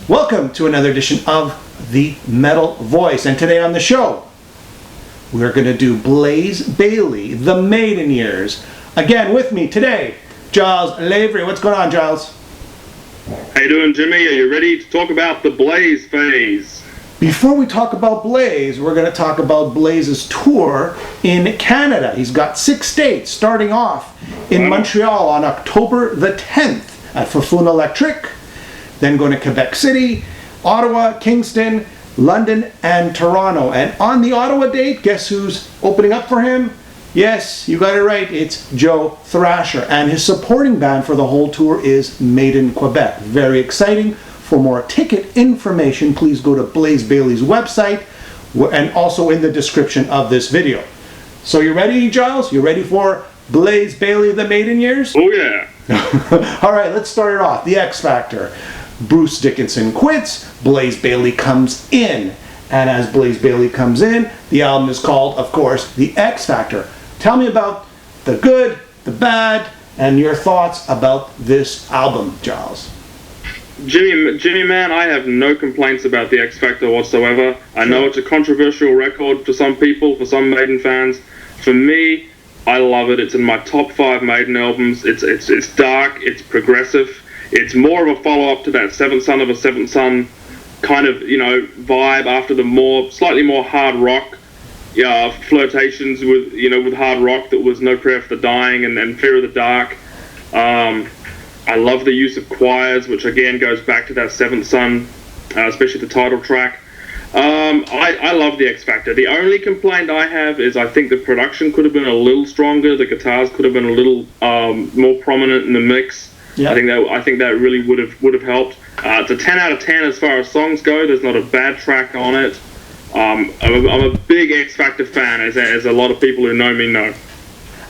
Welcome to another edition of The Metal Voice, and today on the show we're going to do Bayley, the Maiden years. Again with me today, Giles Lavery. What's going on, Giles? How you doing, Jimmy? Are you ready to talk about the Blaze phase? Before we talk about Blaze, we're going to talk about Blaze's tour in Canada. He's got 6 dates, starting off in Montreal on October the 10th at Fafun Electric, then going to Quebec City, Ottawa, Kingston, London, and Toronto. And on the Ottawa date, guess who's opening up for him? Yes, you got it right, it's Joe Thrasher. And his supporting band for the whole tour is Maiden Quebec. Very exciting. For more ticket information, please go to Blaze Bayley's website and also in the description of this video. So you ready, Giles? You ready for Blaze Bayley, the Maiden years? Oh yeah. All right, let's start it off. The X Factor. Bruce Dickinson quits, Blaze Bayley comes in. And as Blaze Bayley comes in, the album is called, of course, The X Factor. Tell me about the good, the bad, and your thoughts about this album, Giles. Jimmy, man, I have no complaints about the X Factor whatsoever. I know it's a controversial record for some people, for some Maiden fans. For me, I love it. It's in my top 5 Maiden albums. It's dark, it's progressive. It's more of a follow-up to that Seventh Son of a Seventh Son kind of, vibe after the slightly more hard rock flirtations with hard rock that was No Prayer for the Dying and Fear of the Dark. I love the use of choirs, which again goes back to that Seventh Son, especially the title track. I love the X Factor. The only complaint I have is I think the production could have been a little stronger. The guitars could have been a little more prominent in the mix. Yeah. I think that really would have helped. It's a 10 out of 10 as far as songs go. There's not a bad track on it. I'm a big X Factor fan, as a lot of people who know me know.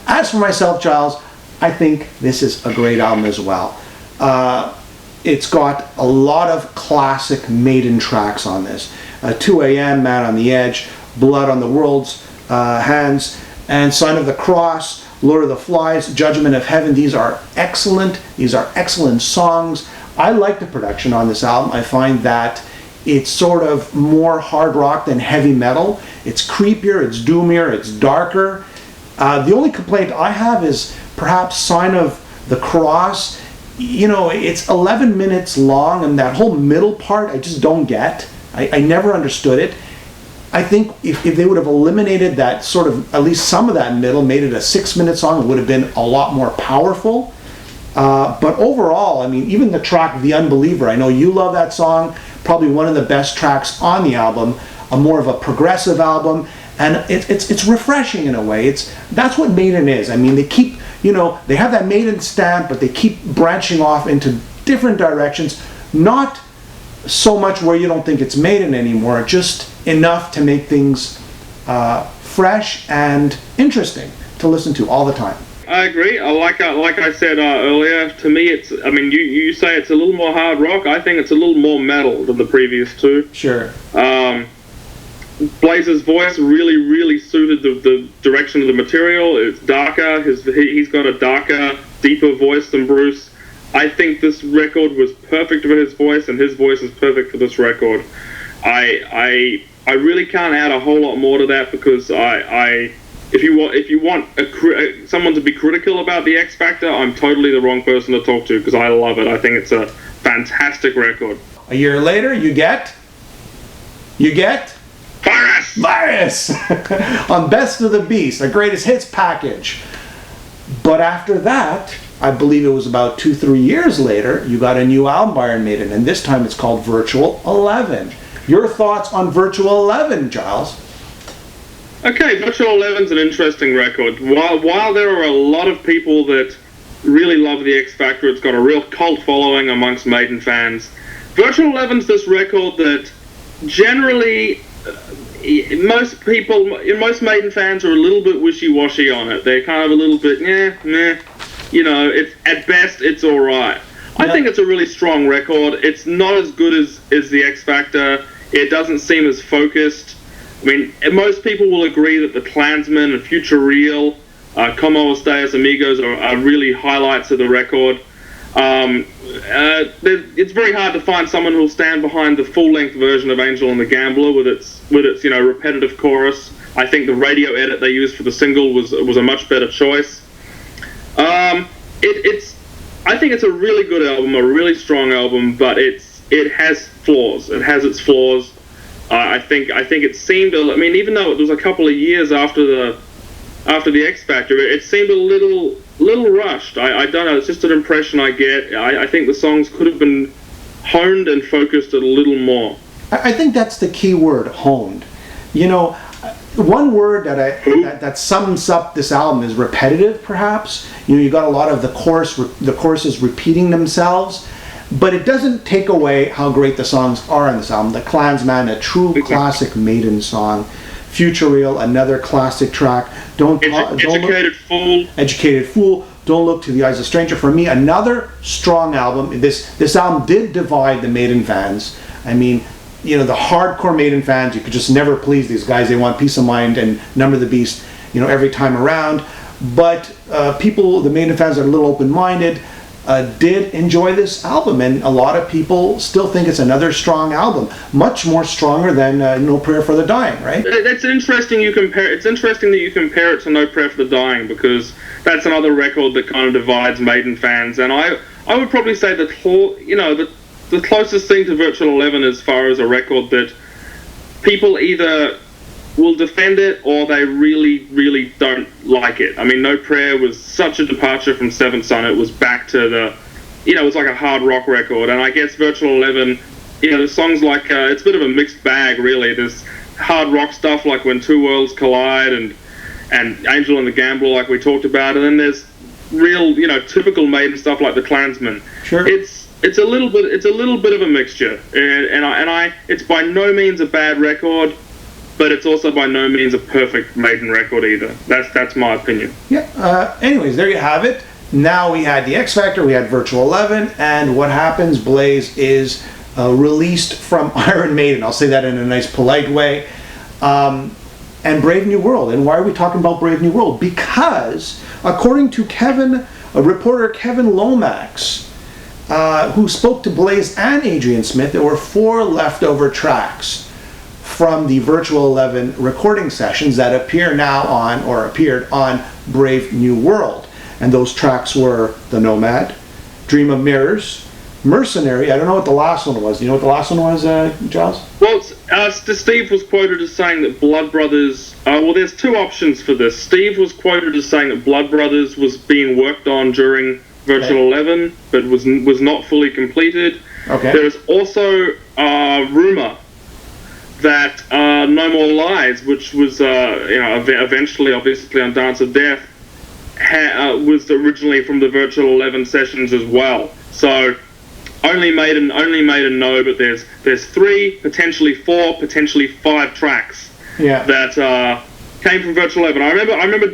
As for myself, Giles, I think this is a great album as well. It's got a lot of classic Maiden tracks on this. 2 a.m., Man on the Edge, Blood on the World's Hands, and Sign of the Cross, Lord of the Flies, Judgment of Heaven. These are excellent. These are excellent songs. I like the production on this album. I find that it's sort of more hard rock than heavy metal. It's creepier, it's doomier, it's darker. The only complaint I have is perhaps Sign of the Cross. It's 11 minutes long, and that whole middle part I just don't get. I never understood it. I think if they would have eliminated that sort of, at least some of that middle, made it a 6-minute song, it would have been a lot more powerful. But overall, I mean, even the track The Unbeliever, I know you love that song, probably one of the best tracks on the album, more of a progressive album, and it's refreshing in a way. That's what Maiden is. I mean, they keep, they have that Maiden stamp, but they keep branching off into different directions, not so much where you don't think it's Maiden anymore, just enough to make things fresh and interesting to listen to all the time. I agree. Like I said earlier, to me, you say it's a little more hard rock. I think it's a little more metal than the previous two. Sure. Blaze's voice really suited the direction of the material. It's darker. He's got a darker, deeper voice than Bruce. I think this record was perfect for his voice, and his voice is perfect for this record. I really can't add a whole lot more to that because if you want someone to be critical about the X Factor, I'm totally the wrong person to talk to because I love it. I think it's a fantastic record. A year later, you get Virus on Best of the Beast, a greatest hits package. But after that, I believe it was about 2-3 years later, you got a new album by Iron Maiden, and this time it's called Virtual 11. Your thoughts on Virtual 11, Giles? Okay, Virtual 11's an interesting record. While there are a lot of people that really love the X Factor, it's got a real cult following amongst Maiden fans. Virtual 11's this record that generally most Maiden fans are a little bit wishy-washy on it. They're kind of a little bit, meh. It's at best it's all right. I think it's a really strong record. It's not as good as the X Factor. It doesn't seem as focused. I mean, most people will agree that the Klansman and Future Real, Como Estais Amigos are really highlights of the record. It's very hard to find someone who'll stand behind the full-length version of Angel and the Gambler with its repetitive chorus. I think the radio edit they used for the single was a much better choice. I think it's a really good album, a really strong album, but it has flaws. It has its flaws. I think it seemed. I mean, even though it was a couple of years after the X Factor, it seemed a little rushed. I don't know. It's just an impression I get. I think the songs could have been honed and focused a little more. I think that's the key word, honed. You know, one word that sums up this album is repetitive, perhaps. You know, you got a lot of the choruses repeating themselves, but it doesn't take away how great the songs are on this album. The Klansman, a true classic Maiden song. Future Real, another classic track. Educated Fool. Don't Look to the Eyes of a Stranger. For me, another strong album. This album did divide the Maiden fans. I mean, you know, the hardcore Maiden fans, you could just never please these guys. They want Peace of Mind and Number of the Beast, you know, every time around. But the Maiden fans that are a little open-minded, did enjoy this album, and a lot of people still think it's another strong album, much more stronger than No Prayer for the Dying, right? That's interesting. It's interesting that you compare it to No Prayer for the Dying, because that's another record that kind of divides Maiden fans, and I would probably say that the closest thing to Virtual 11 as far as a record that people either will defend it or they really, really don't like it. I mean, No Prayer was such a departure from Seventh Son. It was back to it was like a hard rock record. And I guess Virtual 11, the songs like, it's a bit of a mixed bag, really. There's hard rock stuff like When Two Worlds Collide and Angel and the Gambler, like we talked about. And then there's real, typical Maiden stuff like The Klansman. Sure. It's a little bit of a mixture. And it's by no means a bad record, but it's also by no means a perfect Maiden record either. That's my opinion. Yeah. Anyways, there you have it. Now we had the X Factor, we had Virtual 11, and what happens? Blaze is released from Iron Maiden. I'll say that in a nice, polite way. And Brave New World. And why are we talking about Brave New World? Because according to reporter Kevin Lomax, who spoke to Blaze and Adrian Smith, there were 4 leftover tracks from the Virtual 11 recording sessions that appeared on Brave New World. And those tracks were The Nomad, Dream of Mirrors, Mercenary. I don't know what the last one was. Do you know what the last one was, Giles? Well, Steve was quoted as saying that Blood Brothers... there's 2 options for this. Steve was quoted as saying that Blood Brothers was being worked on during Virtual 11, but was not fully completed. Okay. There's also rumor that No More Lies, which was eventually obviously on Dance of Death, was originally from the Virtual 11 sessions as well. So only Maiden know, but there's 3, potentially 4, potentially 5 tracks that came from Virtual 11. I remember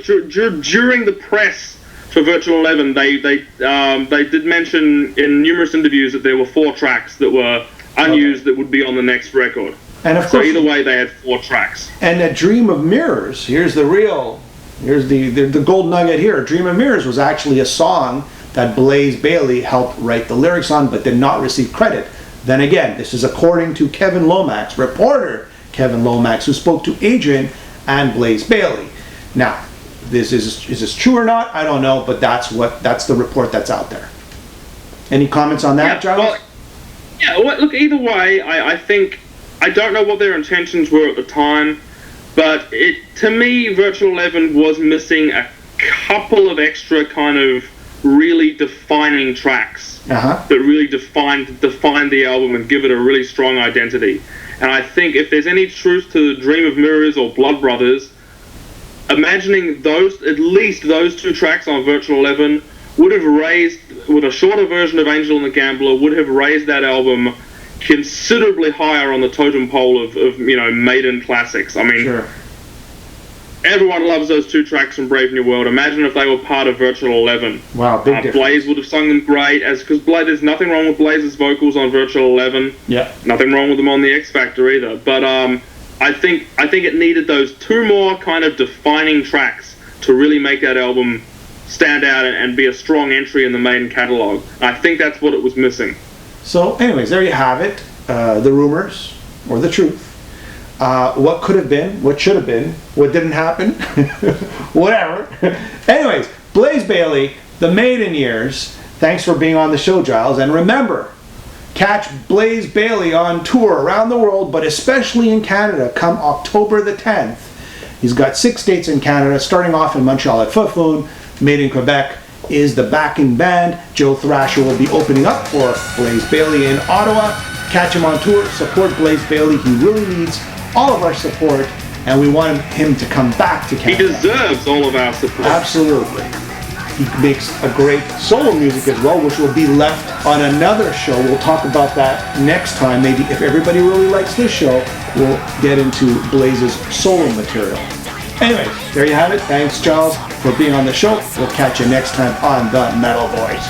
during the press for Virtual 11, they did mention in numerous interviews that there were 4 tracks that were unused that would be on the next record. And of course, so either way, they had 4 tracks. And A Dream of Mirrors, here's the gold nugget here. A Dream of Mirrors was actually a song that Bayley helped write the lyrics on, but did not receive credit. Then again, this is according to Kevin Lomax, reporter Kevin Lomax, who spoke to Adrian and Bayley. Now, is this true or not? I don't know, but that's the report that's out there. Any comments on that, Giles? Look, either way, I think, I don't know what their intentions were at the time, but to me, Virtual 11 was missing a couple of extra kind of really defining tracks that really defined the album and give it a really strong identity. And I think if there's any truth to the Dream of Mirrors or Blood Brothers, imagining at least those 2 tracks on Virtual 11 would have raised, with a shorter version of Angel and the Gambler, would have raised that album considerably higher on the totem pole of Maiden classics. I mean, sure. Everyone loves those 2 tracks from Brave New World. Imagine if they were part of Virtual 11. Wow, big difference. Blaze would have sung them great, because there's nothing wrong with Blaze's vocals on Virtual 11. Yeah. Nothing wrong with them on the X Factor either. But I think it needed those 2 more kind of defining tracks to really make that album stand out and be a strong entry in the Maiden catalog. I think that's what it was missing. So, anyways, there you have it. The rumors, or the truth. What could have been, what should have been, what didn't happen, whatever. Anyways, Blaze Bayley, the Maiden years. Thanks for being on the show, Giles. And remember, catch Blaze Bayley on tour around the world, but especially in Canada, come October the 10th. He's got 6 dates in Canada, starting off in Montreal at Foufounes. Made in Quebec is the backing band. Joe Thrasher will be opening up for Blaze Bayley in Ottawa. Catch him on tour, support Blaze Bayley. He really needs all of our support, and we want him to come back to Canada. He deserves all of our support. Absolutely. He makes a great solo music as well, which will be left on another show. We'll talk about that next time. Maybe if everybody really likes this show, we'll get into Blaze's solo material. Anyways, there you have it. Thanks, Giles, for being on the show. We'll catch you next time on The Metal Boys.